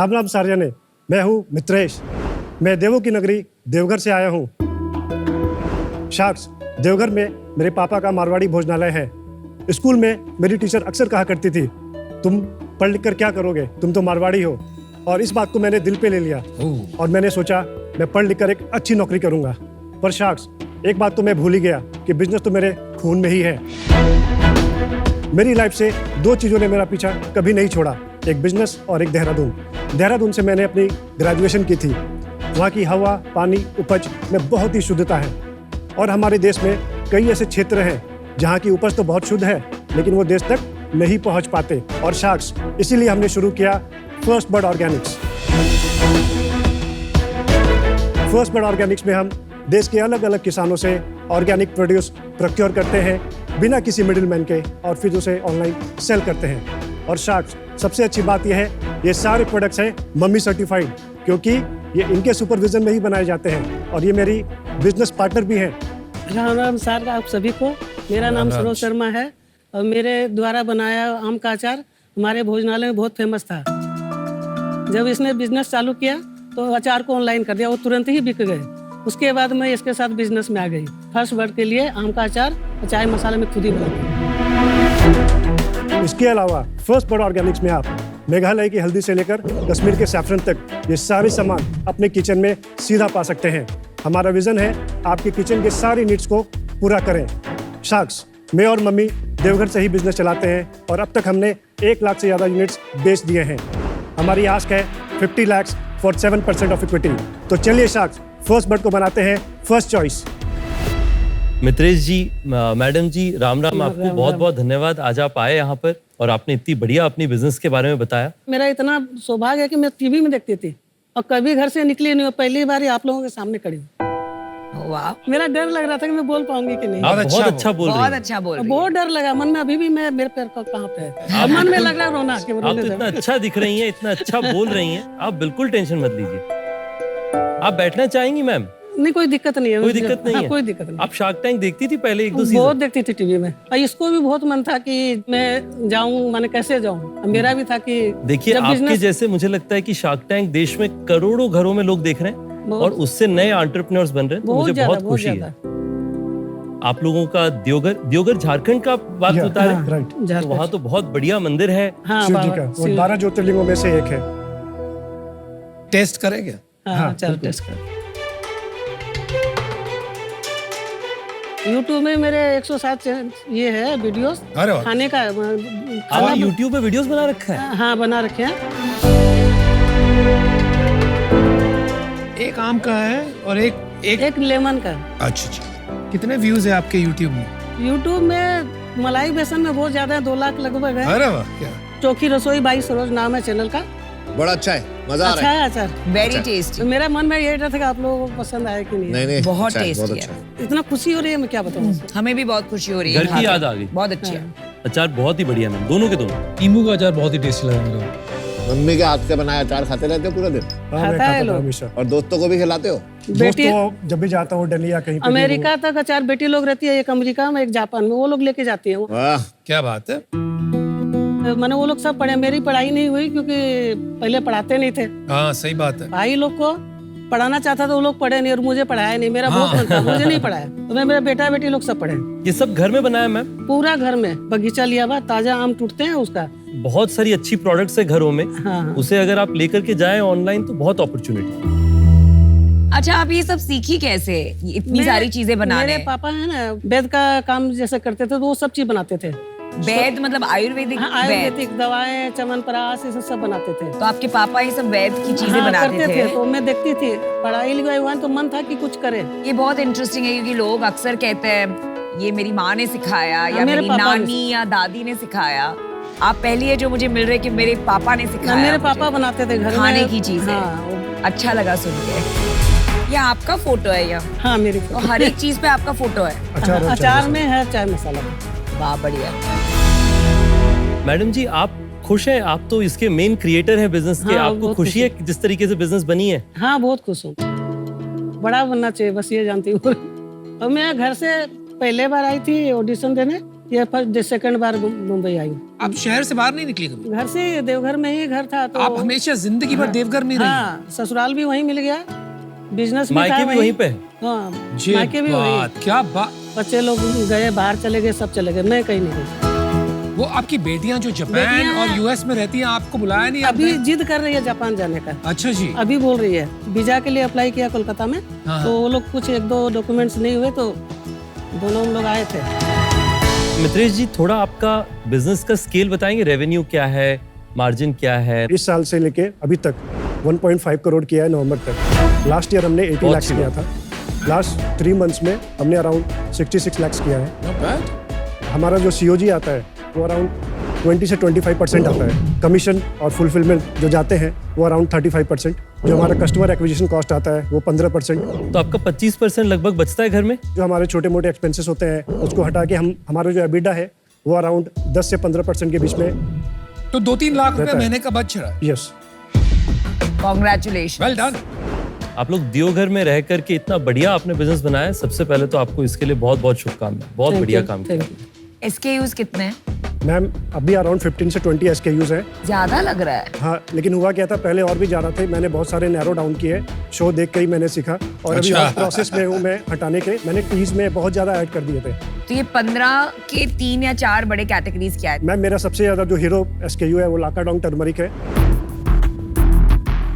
राम राम सार्जने, मैं हूँ मित्रेश। मैं देवों की नगरी देवघर से आया हूँ। शाक्स, देवघर में मेरे पापा का मारवाड़ी भोजनालय है। स्कूल में मेरी टीचर अक्सर कहा करती थी, तुम पढ़ लिख कर क्या करोगे, तुम तो मारवाड़ी हो। और इस बात को मैंने दिल पे ले लिया और मैंने सोचा मैं पढ़ लिख कर एक अच्छी नौकरी करूँगा। पर शाक्स, एक बात तो मैं भूल ही गया कि बिजनेस तो मेरे खून में ही है। मेरी लाइफ से दो चीज़ों ने मेरा पीछा कभी नहीं छोड़ा, एक बिजनेस और एक देहरादून। देहरादून से मैंने अपनी ग्रेजुएशन की थी। वहाँ की हवा, पानी, उपज में बहुत ही शुद्धता है। और हमारे देश में कई ऐसे क्षेत्र हैं जहाँ की उपज तो बहुत शुद्ध है, लेकिन वो देश तक नहीं पहुँच पाते। और शाक्स, इसीलिए हमने शुरू किया first bird Organics. First bird Organics में हम देश के अलग अलग किसानों से ऑर्गेनिक प्रोड्यूस प्रोक्योर करते हैं बिना किसी मिडिलमैन के, और फिर उसे ऑनलाइन सेल करते हैं। और शाक्स, सबसे अच्छी बात यह है, ये सारे प्रोडक्ट्स हैं मम्मी सर्टिफाइड, क्योंकि ये इनके सुपरविजन में ही बनाए जाते हैं। और ये मेरी बिजनेस पार्टनर भी हैं। राम राम सर आप सभी को। मेरा नाम सरोज शर्मा है और मेरे द्वारा बनाया आम का अचार हमारे भोजनालय में बहुत फेमस था। जब इसने बिजनेस चालू किया तो अचार को ऑनलाइन कर दिया, वो तुरंत ही बिक गए। उसके बाद मैं इसके साथ बिजनेस में आ गई। फर्स्ट बर्ड के लिए आम का अचार और चाय मसाला में खुद ही बनाती हूँ। इसके अलावा फर्स्ट बर्ड ऑर्गेनिक्स में आप मेघालय की हल्दी से लेकर कश्मीर के सैफरन तक ये सारे सामान अपने किचन में सीधा पा सकते हैं। हमारा विजन है आपके किचन के सारी नीड्स को पूरा करें। शाक्स, मैं और मम्मी देवघर से ही बिजनेस चलाते हैं और अब तक हमने 1 लाख से ज़्यादा यूनिट्स बेच दिए हैं। हमारी आस्क है 50 लाख फॉर 7% ऑफ इक्विटी। तो चलिए शाक्स, फर्स्ट बर्ड को बनाते हैं फर्स्ट चॉइस। मित्रेश जी, मैडम जी, राम राम। आपको बहुत बहुत धन्यवाद, आज आप आए यहाँ पर और आपने इतनी बढ़िया अपनी बिजनेस के बारे में बताया। मेरा इतना सौभाग्य है कि मैं टीवी में देखती थी और कभी घर से निकली नहीं हूँ। पहली बार ही आप लोगों के सामने खड़ी हूँ। वाह, मेरा डर लग रहा था कि मैं बोल पाऊंगी कि नहीं। आप बहुत अच्छा बोल रही बहुत हैं। अच्छा बोल रही बहुत डर लगा मन में, अभी भी मैं मेरे पैर का कहाँ पे है। मन में लग रहा है रोना कि आप तो इतना अच्छा दिख रही हैं, इतना अच्छा बोल रही हैं, आप बिल्कुल टेंशन मत लीजिए। आप बैठना चाहेंगी मैम? नहीं, कोई दिक्कत नहीं है। कोई दिक्कत नहीं है? कोई दिक्कत नहीं। आप शार्क टैंक देखती थी पहले 1-2 सीजन? बहुत देखती थी टीवी में और इसको भी बहुत मन था कि मैं जाऊं, माने कैसे जाऊं। मेरा भी था कि देखिए, आपके जैसे मुझे लगता है कि शार्क टैंक देश में करोड़ों घरों में लोग देख रहे हैं और उससे नए एंटरप्रेन्योर्स बन रहे हैं, तो मुझे बहुत खुशी है। आप लोगों का दियोगर झारखंड का बात बता रहे हैं, तो वहाँ तो बहुत बढ़िया मंदिर है शिव जी का, वो 12 ज्योतिर्लिंगों में से एक है। टेस्ट करेंगे? हाँ, चल टेस्ट कर। YouTube में मेरे 107 ये है वीडियोस खाने का। आप YouTube पे वीडियोस बना रखा है? हाँ, बना रखे हैं। एक आम का है और एक लेमन का। अच्छा, कितने व्यूज है आपके YouTube में? YouTube में मलाई बेसन में बहुत ज्यादा है, 2 लाख लगभग है। अरे वाह, क्या चोखी रसोई बाई सरोज नाम है चैनल का। बड़ा अच्छा है, मजा आ अच्छा रहा है। है अचार, वेरी टेस्टी। तो मेरा मन में यही था कि आप लोगों को पसंद आए कि नहीं। नहीं, बहुत अच्छा है, टेस्टी बहुत अच्छा है। इतना खुशी हो रही है, मैं क्या बताऊँ। हमें भी बहुत खुशी हो रही है। घर की याद आ गई। बहुत अच्छी है। अचार बहुत ही बढ़िया मैम, दोनों के दोनों। नींबू का अचार बहुत ही टेस्टी लगा मेरा। मम्मी के हाथ से बनाया अचार खाते रहते हो पूरा दिन? हाँ, मैं खाता है खाता था लोग। हमेशा। और दोस्तों को भी खिलाते हो? बेटी दोस्तों जब भी जाता हूँ दिल्ली या कहीं पे भी, अमेरिका तक अचार बेटी लोग रहती है, एक अमेरिका में एक जापान में, वो लोग लेके जाती है। वाह, क्या बात है। मैंने वो लोग सब पढ़े, मेरी पढ़ाई नहीं हुई क्योंकि पहले पढ़ाते नहीं थे। हाँ, सही बात है। भाई लोग को पढ़ाना चाहता था, वो लोग पढ़े नहीं और मुझे पढ़ाया नहीं। मेरा बहुत मन था, मुझे नहीं पढ़ाया, तो मैं मेरा बेटा बेटी लोग सब पढ़े। ये सब घर में बनाया मैम? पूरा घर में बगीचा लिया हुआ, ताजा आम टूटते हैं उसका। बहुत सारी अच्छी प्रोडक्ट्स है घरों में। हाँ। उसे अगर आप लेकर के जाएं ऑनलाइन तो बहुत अपॉर्चुनिटी। अच्छा, आप ये सब सीखी कैसे, इतनी सारी चीजें बनाने? मेरे पापा है ना, वेद का काम जैसे करते थे, तो वो सब चीज बनाते थे। वैद मतलब आयुर्वेदिक? हाँ, आयुर्वेदिक दवाएं, च्यवनप्राश, ये सब बनाते थे। तो आपके पापा ये सब वैद की चीजें हाँ, बनाते करते थे? तो मैं देखती थी। पढ़ाई लिखाई हुआ तो मन था कि कुछ करे। ये बहुत इंटरेस्टिंग है क्योंकि लोग अक्सर कहते हैं ये मेरी माँ ने सिखाया या मेरे मेरी पापा ने नानी या दादी ने सिखाया। आप पहली है जो मुझे मिल रहे कि मेरे पापा ने सिखाया। मेरे पापा बनाते थे घर में खाने की चीजें। हाँ, अच्छा लगा सुन के। ये आपका फोटो है यहाँ? हाँ, मेरी तो हर एक चीज पे आपका फोटो है? अचार में है, चाय मसाला में। वाह, बढ़िया। मैडम जी, आप खुश हैं? आप तो इसके मेन क्रिएटर हैं बिजनेस के। हाँ, आपको बहुत खुशी है कि जिस तरीके से बिजनेस बनी है? हाँ, बहुत खुश हूँ। बड़ा बनना चाहिए, बस ये जानती हूँ। और मैं घर से पहले बार आई थी ऑडिशन देने, ये फर्स्ट सेकंड बार मुंबई आई हूँ। आप शहर से बाहर नहीं निकली कभी? घर से देवघर में ही घर था तो आप हमेशा जिंदगी भर देवघर में रही? हाँ, ससुराल भी वहीं मिल गया, बिजनेस भी मायके था भी वहीं पे? हाँ, ये मायके भी वहीं। बात, क्या बात। बच्चे लोग गए, बाहर चले गए, सब चले गए, मैं कहीं नहीं गई। वो आपकी बेटियां जो जापान बेटियां- और यूएस में रहती हैं, आपको बुलाया नहीं अभी आपने? जिद कर रही है जापान जाने का। अच्छा जी। अभी बोल रही है, वीजा के लिए अप्लाई किया कोलकाता में, हाँ। तो वो लोग कुछ एक दो डॉक्यूमेंट्स नहीं हुए तो दोनों हम लोग आए थे। मित्रेश जी, थोड़ा आपका बिजनेस का स्केल बताएंगे? रेवेन्यू क्या है, मार्जिन क्या है? इस साल से लेके अभी तक 1.5 करोड़ किया है नवंबर तक। लास्ट ईयर हमने 80 लाख किया था। लास्ट 3 मंथ्स में हमने अराउंड 66 लाख किया है। Not bad. हमारा जो सीओजी आता है वो अराउंड 20 से 25% आता है। कमीशन और फुलफिलमेंट जो जाते हैं वो अराउंड 35%। जो हमारा कस्टमर एक्विजिशन कॉस्ट आता है वो 15%। तो आपका 25% लगभग बचता है घर में? जो हमारे छोटे मोटे एक्सपेंसेस होते हैं उसको हटा के हमारा जो एबिडा है वो अराउंड 10 से 15% के बीच में। तो 2-3 लाख रुपए रहता है। महीने का बच रहा है। Yes, congratulation. Well done. आप लोग देवघर में रह करके इतना बढ़िया आपने बिजनेस बनाया है। सबसे पहले तो आपको इसके लिए बहुत बहुत शुभकामनाएं। बहुत Thank बढ़िया you, काम किया। thank you। SKUs कितने हैं? मैम अभी अराउंड 15 से 20 SKUs हैं। ज्यादा लग रहा है। हाँ, लेकिन हुआ क्या था, पहले और भी ज़्यादा थे। मैंने बहुत सारे नैरो डाउन किए, शो देख के ही मैंने सीखा और अभी अच्छा। और प्रोसेस में हूँ मैं हटाने के। मैंने टीज में बहुत ज़्यादा ऐड कर दिए थे। तो ये 15 के 3 या 4 बड़े कैटेगरीज क्या है? मैम मेरा सबसे ज़्यादा जो हीरो SKU है वो लाकाडोंग टर्मरिक है।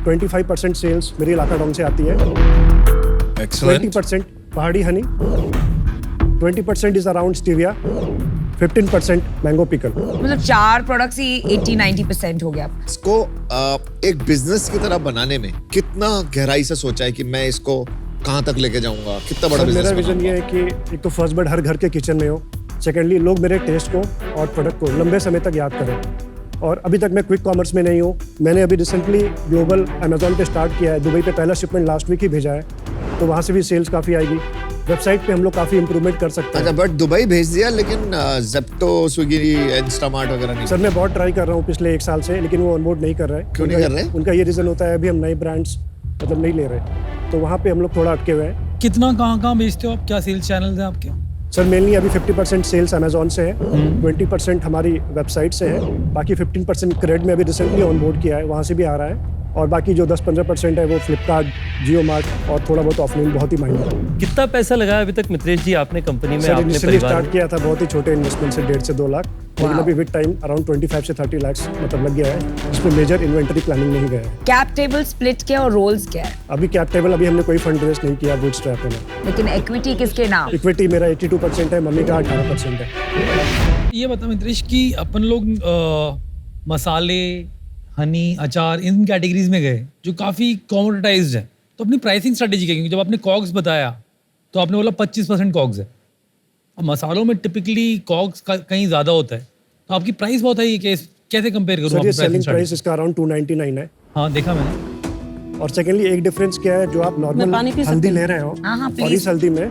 25% सेल्स मेरी लाकाडोंग से आती है। एक्सीलेंट। 20% पहाड़ी Honey, 20% is around stevia, 15% mango pickle. मतलब 4 प्रोडक्ट्स ही 80-90% हो गया। इसको एक बिजनेस की तरह बनाने में कितना गहराई से सोचा है कि मैं इसको कहाँ तक लेके जाऊंगा, कितना बड़ा सर, बिजनेस मेरा विजन ये है कि एक तो फर्स्ट बर्ड हर घर के किचन में हो। सेकेंडली लोग मेरे टेस्ट को और प्रोडक्ट को लंबे समय तक याद करें। और अभी तक मैं क्विक कॉमर्स में नहीं हूँ। मैंने अभी रिसेंटली ग्लोबल अमेजोन पे स्टार्ट किया है। दुबई पे पहला शिपमेंट लास्ट वीक ही भेजा है, तो वहाँ से भी सेल्स काफ़ी आएगी। वेबसाइट पे हम लोग काफ़ी इंप्रूवमेंट कर सकते अच्छा, हैं। बट दुबई भेज दिया, लेकिन जेप्टो, स्विगी, इंस्टामार्ट वगैरह नहीं? सर मैं बहुत ट्राई कर रहा हूँ पिछले 1 साल से, लेकिन वो ऑनबोर्ड नहीं कर रहे हैं। क्यों नहीं कर रहे? उनका ये रीज़न होता है अभी हम नए ब्रांड्स मतलब नहीं ले रहे, तो वहाँ पे हम लोग थोड़ा अटके हुए हैं। कितना कहाँ बेचते हो आप? क्या सेल्स चैनल्स हैं आपके? सर मेनली अभी 50% सेल्स अमेजोन से है, 20% हमारी वेबसाइट से है, बाकी 15% क्रेड में अभी रिसेंटली ऑनबोर्ड किया है, वहाँ से भी आ रहा है। और बाकी जो 10-15% है वो फ्लिपकार्ट, जियो मार्ट और थोड़ा बहुत ऑफलाइन बहुत ही माइनर है। कितना पैसा लगाया अभी तक मित्रेश जी आपने कंपनी में? सर आपने इनिशियली परिवार स्टार्ट किया था बहुत ही छोटे इन्वेस्टमेंट से 1.5 से 2 लाख, लेकिन अभी विद टाइम अराउंड 25 से 30 लाख मतलब लग गया है। इसमें मेजर इन्वेंटरी प्लानिंग नहीं गया है। कैप टेबल स्प्लिट क्या और रोल्स क्या है? अभी कैप टेबल अभी हमने कोई फंड रेज नहीं किया बूटस्ट्रैप में। लेकिन इक्विटी किसके नाम? इक्विटी मेरा 82% है, मम्मी का 18% है। ये बता मित्रेश कि अपन लोग मसाले, हनी, अचार इन कैटेगरीज में गए जो काफ़ी कॉमोडिटाइज्ड है, तो अपनी प्राइसिंग स्ट्रेटेजी क्या? क्योंकि जब आपने कॉग्स बताया तो आपने बोला 25% कॉग्स है। अब मसालों में टिपिकली कॉग्स कहीं ज़्यादा होता है, तो आपकी प्राइस बहुत है। ये कैसे कंपेयर करूँ? सर ये सेलिंग प्राइस इसका अराउंड 299 है। हाँ देखा मैंने। और सेकेंडली एक डिफरेंस क्या है, जो आप मैं नॉर्मल पानी पी सकती हल्दी हूँ? ले रहे हो हाँ, हाँ, और please। इस हल्दी में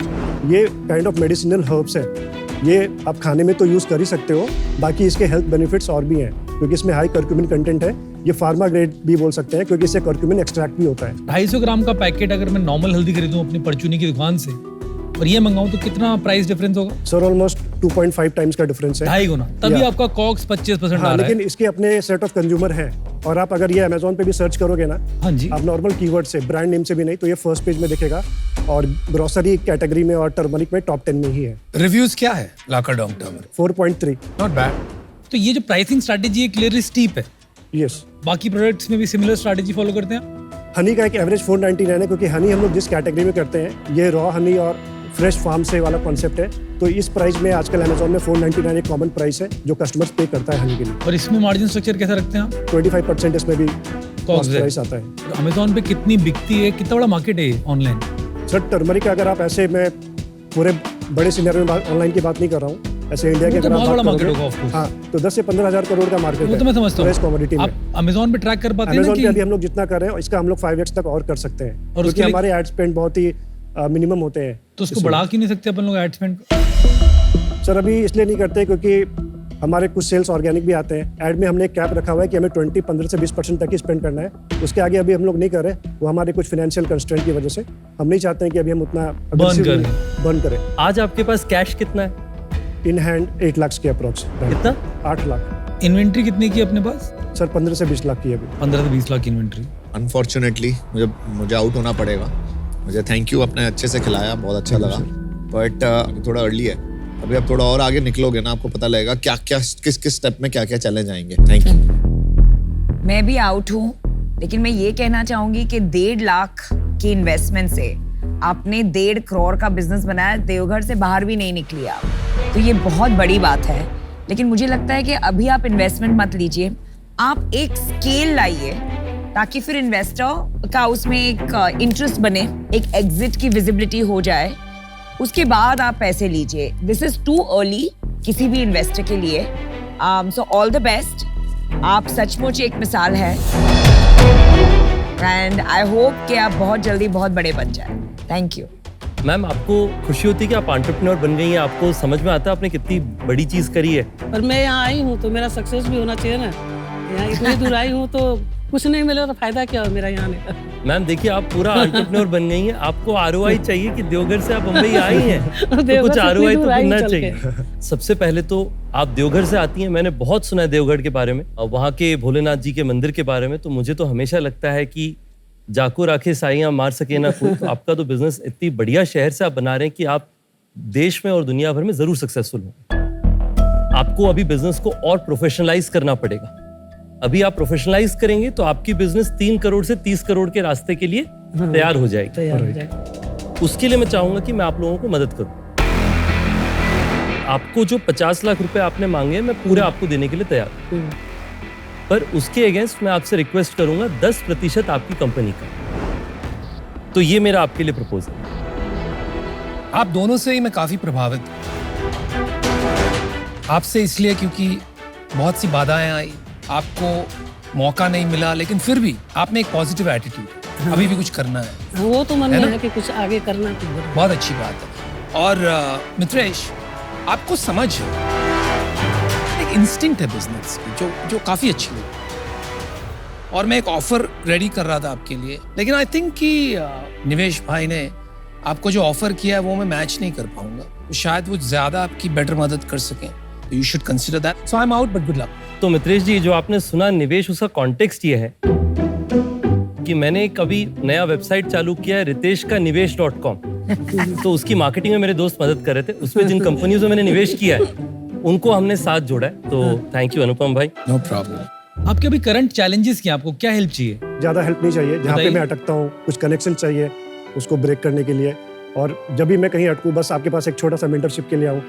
ये काइंड ऑफ मेडिसिनल हर्ब्स है। ये आप खाने में तो यूज कर ही सकते हो, बाकी इसके हेल्थ बेनिफिट्स और भी हैं, क्योंकि इसमें हाई कर्क्यूमिन कंटेंट है। ये फार्मा ग्रेड भी बोल सकते हैं, क्योंकि इससे कर्क्यूमिन एक्सट्रैक्ट भी होता है। 250 ग्राम का पैकेट अगर मैं नॉर्मल हल्दी खरीदूं अपनी परचूनी की दुकान से और ये मंगाऊं तो कितना प्राइस डिफरेंस होगा? सर ऑलमोस्ट 2.5 टाइम्स का डिफरेंस है। 2.5 गुना। तभी Yeah। आपका कॉक्स 25% हाँ, आ रहा लेकिन है। इसके अपने सेट ऑफ कंज्यूमर हैं। और आप अगर ये अमेजोन पे भी सर्च करोगे ना, हाँ जी। आप नॉर्मल कीवर्ड से, ब्रांड नेम से भी नहीं, तो ये फर्स्ट पेज में दिखेगा। और ग्रोसरी कैटेगरी में और टर्मरिक में टॉप 10 में ही है। रिव्यूज क्या है लाकाडोंग टर्मरिक? 4.3। Not bad. तो ये जो प्राइसिंग स्ट्रैटेजी है क्लियरली स्टीप है। यस। बाकी प्रोडक्ट्स में भी सिमिलर स्ट्रैटेजी फॉलो करते हैं? हनी का एक एवरेज 499 है, क्योंकि हनी हम लोग जिस कैटेगरी में करते हैं ये रॉ हनी और फ्रेश फार्म से वाला कॉन्सेप्ट है, तो इस प्राइस में आजकल अमेजोन में 499 एक कॉमन प्राइस है जो कस्टमर्स पे करता है हनी के लिए। और इसमें मार्जिन स्ट्रक्चर कैसा रखते हैं आप? 25% इसमें भी कॉस्ट है। प्राइस आता है। अमेजोन पे कितनी बिकती है? कितना बड़ा मार्केट है ऑनलाइन? सर टर्मरिक अगर आप ऐसे, मैं पूरे बड़े सिनेरियो में ऑनलाइन की बात नहीं कर रहा हूँ, ऐसे इंडिया के वो तो अगर आप बहुत बड़ा बात market करोगे, होगा, of course। हाँ, तो 10 से 15 हजार करोड़ का मार्केट वो है। तो मैं समझता फ्रेश हूँ। कमोडिटी में आप अमेजोन पे ट्रैक कर पाते हैं ना अमेजोन पे अभी कि हम लोग जितना कर रहे हैं इसका हम लोग 5x तक और कर सकते हैं, और क्योंकि उसके लिए- हमारे एड स्पेंड बहुत ही मिनिमम होते हैं। तो उसको बढ़ा क्यों नहीं सकते अपन लोग एड स्पेंड? सर अभी इसलिए नहीं करते क्योंकि हमारे कुछ सेल्स ऑर्गेनिक भी आते हैं। ऐड में हमने एक कैप रखा हुआ है कि हमें 15 से 20% तक ही स्पेंड करना है, उसके आगे अभी हम लोग नहीं कर रहे। वो हमारे कुछ फाइनेंशियल कंस्ट्रेंट की वजह से हम नहीं चाहते हैं कि अभी हम उतना Burn करें। बर्न करें। आज आपके पास कैश कितना है? इन हैंड 8 लाख के अप्रोक्स। कितना? 8 लाख। इन्वेंट्री कितनी की अपने पास? सर 15 से 20 लाख की है अभी। 15 से 20 लाख की इन्वेंट्री। अनफॉर्चुनेटली मुझे आउट होना पड़ेगा। मुझे थैंक यू, आपने अच्छे से खिलाया, बहुत अच्छा लगा, बट थोड़ा अर्ली है अभी। अब थोड़ा और आगे निकलोगे ना, आपको पता लगेगा क्या क्या किस किस स्टेप में क्या क्या चैलेंज आएंगे। Thank you. मैं भी आउट हूँ, लेकिन मैं ये कहना चाहूंगी कि 1.5 लाख की इन्वेस्टमेंट से आपने 1.5 करोड़ का बिजनेस बनाया, देवघर से बाहर भी नहीं निकली आप, तो ये बहुत बड़ी बात है। लेकिन मुझे लगता है कि अभी आप इन्वेस्टमेंट मत लीजिए, आप एक स्केल लाइए ताकि फिर इन्वेस्टर का उसमें एक इंटरेस्ट बने, एक एग्जिट की विजिबिलिटी हो जाए, उसके बाद आप पैसे लीजिए। दिस इज टू अर्ली किसी भी इन्वेस्टर के लिए। सो ऑल द बेस्ट, आप सचमुच एक मिसाल है एंड आई होप कि आप बहुत जल्दी बहुत बड़े बन जाए। Thank you. मैम, आपको खुशी होती है कि आप एंटरप्रेन्योर बन गई हैं? आपको समझ में आता है आपने कितनी बड़ी चीज करी है? पर मैं यहाँ आई हूँ तो मेरा सक्सेस भी होना चाहिए ना। यहाँ इतनी दूर आई हूँ तो कुछ नहीं मिले तो फायदा क्या हो मेरा यहाँ आने का। मैम देखिए, आप पूरा एंटरप्रेन्योर बन गई हैं, आपको आरओआई चाहिए कि देवघर से आप मुंबई आई हैं तो देवघर कुछ से आरओआई तो इतनी दूर आई मिलना चल चाहिए। सबसे पहले तो आप देवघर से आती हैं, मैंने बहुत सुना है देवघर के बारे में और वहाँ के भोलेनाथ जी के मंदिर के बारे में, तो मुझे तो हमेशा लगता है कि जाको राखे साइयां मार सके ना कोई। तो आपका तो बिजनेस इतनी बढ़िया शहर से आप बना रहे हैं कि आप देश में और दुनिया भर में जरूर सक्सेसफुल हो। आपको अभी बिजनेस को और प्रोफेशनलाइज करना पड़ेगा। अभी आप प्रोफेशनलाइज करेंगे तो आपकी बिजनेस 3 करोड़ से 30 करोड़ के रास्ते के लिए तैयार हो जाएगी। तैयार हो जाएगा। उसके लिए मैं चाहूंगा कि मैं आप लोगों को मदद करूं। आपको जो 50 लाख रुपए आपने मांगे मैं पूरे आपको देने के लिए तैयार हूं, पर उसके अगेंस्ट मैं आपसे रिक्वेस्ट करूंगा 10% आपकी कंपनी का। तो ये मेरा आपके लिए प्रपोजल है। आप दोनों से ही मैं काफी प्रभावित हूं। आपसे इसलिए क्योंकि बहुत सी बाधाएं आई, आपको मौका नहीं मिला, लेकिन फिर भी आप में एक पॉजिटिव एटीट्यूड, अभी भी कुछ करना है। वो तो मन है में ना? है कि कुछ आगे करना तो बहुत अच्छी बात है। और मित्रेश, आपको समझ एक इंस्टिंक्ट है बिजनेस की जो काफी अच्छी है। और मैं एक ऑफर रेडी कर रहा था आपके लिए, लेकिन आई थिंक कि निवेश भाई ने आपको जो ऑफर किया है वो मैं मैच नहीं कर पाऊंगा, तो शायद वो ज्यादा आपकी बेटर मदद कर सकें। You should consider that. So I am out, but good luck. तो मित्रेश जी, जो आपने सुना निवेश, उसका कॉन्टेक्स्ट ये है कि मैंने कभी नया वेबसाइट चालू किया है रितेश का निवेश.com। तो उसकी मार्केटिंग में मेरे दोस्त मदद कर रहे थे। उसमें जिन कंपनियों में मैंने निवेश किया है उनको हमने साथ जोड़ा है। तो थैंक यू अनुपम भाई। No problem. आपके अभी करंट चैलेंजेस क्या, आपको क्या हेल्प चाहिए? ज़्यादा हेल्प नहीं चाहिए। जहाँ पे बताइए। मैं अटकता हूँ कुछ कनेक्शन चाहिए उसको ब्रेक करने के लिए, और जब भी मैं कहीं अटकूँ बस आपके पास एक छोटा सा मेंटरशिप के लिए आऊँ।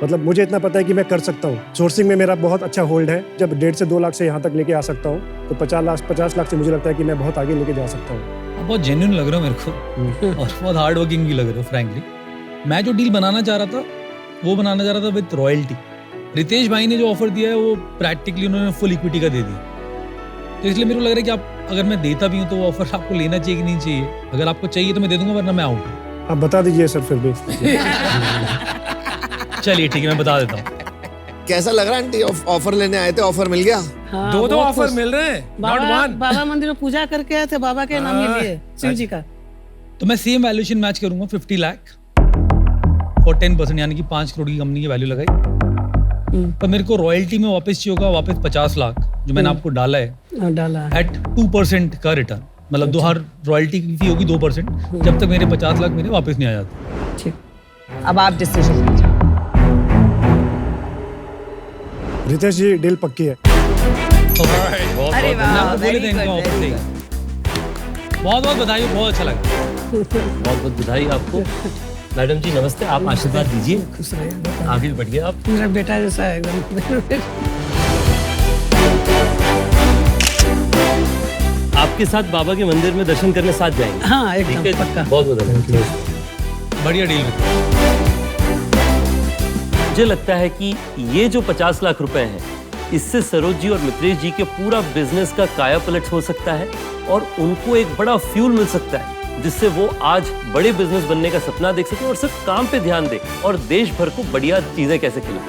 मतलब मुझे इतना पता है कि मैं कर सकता हूँ। सोर्सिंग में मेरा बहुत अच्छा होल्ड है। जब 1.5 से 2 लाख से यहाँ तक लेके आ सकता हूँ तो 50 लाख से मुझे लगता है कि मैं बहुत आगे लेके जा सकता हूँ। आप बहुत जेन्युइन लग रहे हो मेरे को और बहुत हार्ड वर्किंग भी लग रहे हो फ्रैंकली। मैं जो डील बनाना चाह रहा था वो बनाना चाह रहा था विद रॉयल्टी। रितेश भाई ने जो ऑफर दिया है वो प्रैक्टिकली उन्होंने फुल इक्विटी का दे दिया, तो इसलिए मेरे को लग रहा है कि आप अगर मैं देता भी हूँ तो वो ऑफर आपको लेना चाहिए कि नहीं चाहिए। अगर आपको चाहिए तो मैं दे दूंगा, वरना मैं आउट हूँ। आप बता दीजिए सर फिर भी। चलिए ठीक है, मैं बता देता हूँ। कैसा लग रहा है आंटी? ऑफर लेने आए थे, ऑफर मिल गया? हाँ, दो बहुत ऑफर खुश। मिल रहे हैं, नॉट बाबा वन। बाबा मंदिर में पूजा करके आए थे बाबा के नाम के लिए, शिव जी का। तो मैं सेम वैल्यूएशन मैच करूंगा 50 लाख और 10%, यानी कि 5 करोड़ की कंपनी की वैल्यू लगाई। पर मेरे को रॉयल्टी में वापस चाहिए होगा वापस 50 लाख जो मैंने आपको डाला है डाला है। एट 2% का रिटर्न। मतलब दो हर रॉयल्टी की फी होगी 2%, जब तक मेरे 50 लाख मेरे वापस नहीं आ जाते। ठीक। अब आप डिसीजन लीजिए। रितेश जी डील पक्की है। अरे वाह, बोले very थे इनको good, ऑफर very से good। बहुत बहुत बधाई, बहुत अच्छा लगा। बहुत बहुत बधाई आपको। मैडम जी नमस्ते, आप आशीर्वाद दीजिए, खुश रहिए। आगे बढ़िए आप। मेरा बेटा जैसा है एकदम। आपके साथ बाबा के मंदिर में दर्शन करने साथ जाएंगे। हाँ ठीक एकदम है, पक्का। बहुत बहुत धन्यवाद। बढ़िया डील। मुझे लगता है कि ये जो 50 लाख रुपए हैं, इससे सरोज जी और मित्रेश जी के पूरा बिजनेस का काया पलट हो सकता है और उनको एक बड़ा फ्यूल मिल सकता है, जिससे वो आज बड़े बिजनेस बनने का सपना देख सके और सिर्फ काम पे ध्यान दे और देश भर को बढ़िया चीजें कैसे खिलाएं।